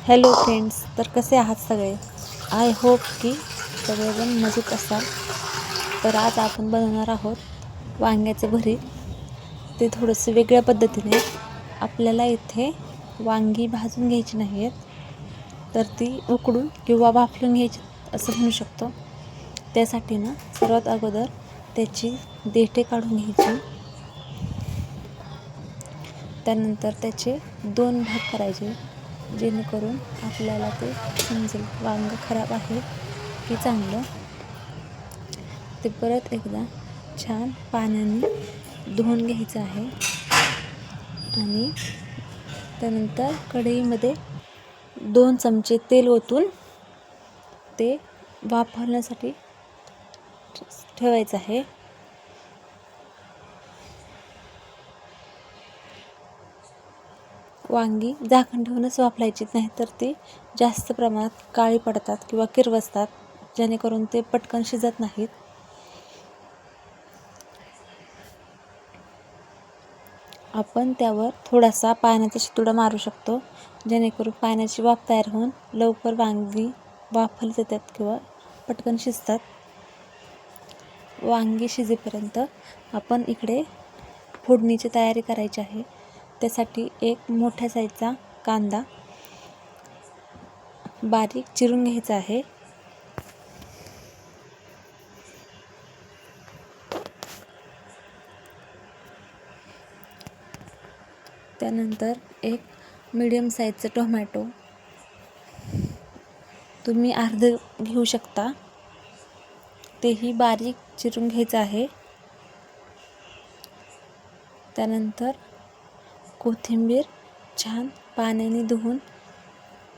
Hello friends, तर कसे आहात सगळे? आय होप की सगळेजण मजेत असाल. तर आज आपण बनवणार आहोत वांग्याचे भरीत. ते थोडंसं वेगळ्या पद्धतीने. आपल्याला इथे वांगी भाजून घ्यायची नाही आहेत, तर ती उकडून किंवा वाफलून घ्यायची असं म्हणू शकतो. त्यासाठी ना सर्वात अगोदर त्याची देठे काढून घ्यायची. त्यानंतर त्याचे 2 भाग करायचे, जेणेकरून आपल्याला ते समजेल वांग खराब आहे की चांगलं. ते परत एकदा छान पाण्याने धुवून घ्यायचं आहे आणि त्यानंतर कढईमध्ये 2 चमचे तेल ओतून ते वाफवण्यासाठी ठेवायचं आहे. वांगी झाकण ठेवूनच वाफलायची, नाही तर ती जास्त प्रमाणात काळी पडतात किंवा किरवसतात, जेणेकरून ते पटकन शिजत नाहीत. आपण त्यावर थोडासा पाण्याचा शितोडा मारू शकतो, जेणेकरून पाण्याची वाफ तयार होऊन लवकर वांगी वाफवली जातात किंवा पटकन शिजतात. वांगी शिजेपर्यंत आपण इकडे फोडणीची तयारी करायची आहे. त्यासाठी एक मोठ्या साईजचा कांदा बारीक चिरून घ्यायचा आहे. त्यानंतर एक मीडियम साईजचं टोमॅटो तुम्ही अर्ध घेऊ शकता, तेही बारीक चिरून घ्यायचं आहे. त्यानंतर कोथिंबीर छान पाण्याने धुवून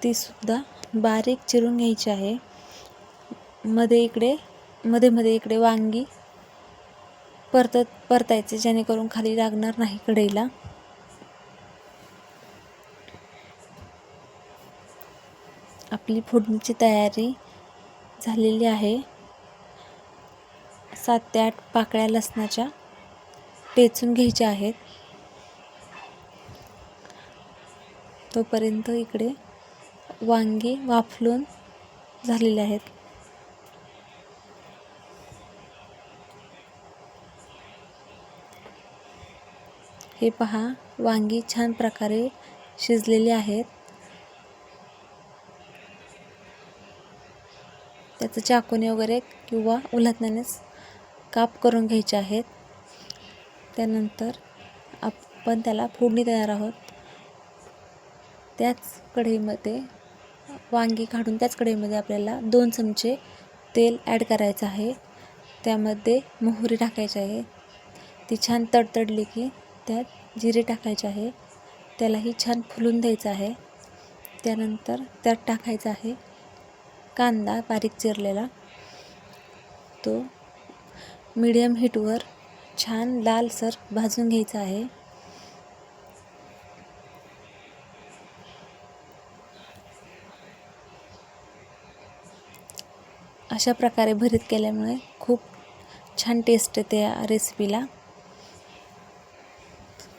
तीसुद्धा बारीक चिरून घ्यायची आहे. मध्ये इकडे वांगी परतायचे, जेणेकरून खाली लागणार नाही कढईला. आपली फोडणीची तयारी झालेली आहे. 7 ते 8 पाकळ्या लसणाच्या टेचून घ्यायच्या आहेत. तोपर्यंत इकडे वांगी वाफलून झालेले आहेत. हे पहा, वांगी छान प्रकारे शिजलेली आहेत. त्याचं चाकूने वगैरे किंवा उलथण्यानेच काप करून घ्यायचे आहेत. त्यानंतर आपण त्याला फोडणी देणार आहोत. त्याच कढईमध्ये वांगी काढून त्याच कढईमध्ये आपल्याला 2 चमचे तेल ॲड करायचं आहे. त्यामध्ये मोहरी टाकायची आहे. ती छान तडतडली की त्यात जिरे टाकायचे आहे. त्यालाही छान फुलून द्यायचं आहे. त्यानंतर त्यात टाकायचा आहे कांदा बारीक चिरलेला. तो मीडियम हीटवर छान लालसर भाजून घ्यायचा आहे. अशा प्रकारे भरीत केल्यामुळे खूप छान टेस्ट येते या रेसिपीला.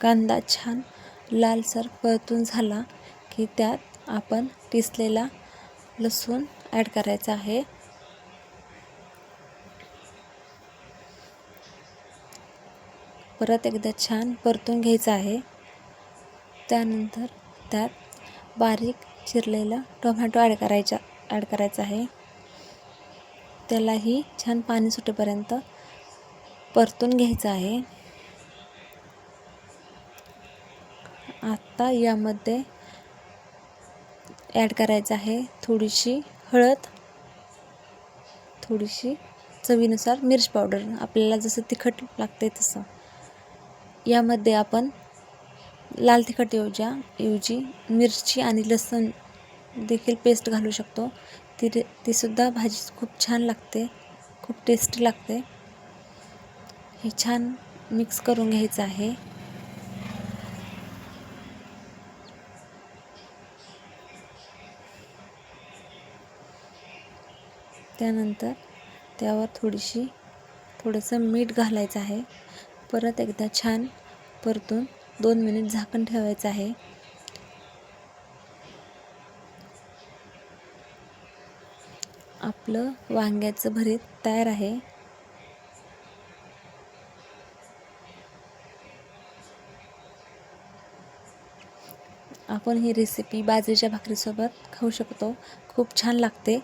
कांदा छान लालसर परतून झाला की त्यात आपण किसलेला लसूण ॲड करायचा आहे. परत एकदा छान परतून घ्यायचं आहे. त्यानंतर त्यात बारीक चिरलेला टोमॅटो ॲड करायचा आहे. त्यालाही छान पाणी सुटेपर्यंत परतून घ्यायचं आहे. आता यामध्ये ॲड करायचं आहे थोडीशी हळद, थोडीशी चवीनुसार मिरची पावडर, आपल्याला जसं तिखट लागते तसं. यामध्ये आपण लाल तिखट ऐवजी मिरची आणि लसूण देखील पेस्ट घालू शकतो. तीसुद्धा भाजी खूप छान लागते, खूप टेस्टी लागते. हे छान मिक्स करून घ्यायचं आहे. त्यानंतर त्यावर थोडंसं मीठ घालायचं आहे. परत एकदा छान परतून 2 मिनिट झाकण ठेवायचं आहे. आपलं वांग्याचं भरीत तयार आहे. आपण ही रेसिपी बाजरीच्या भाकरीसोबत खाऊ शकतो. खूप छान लागते.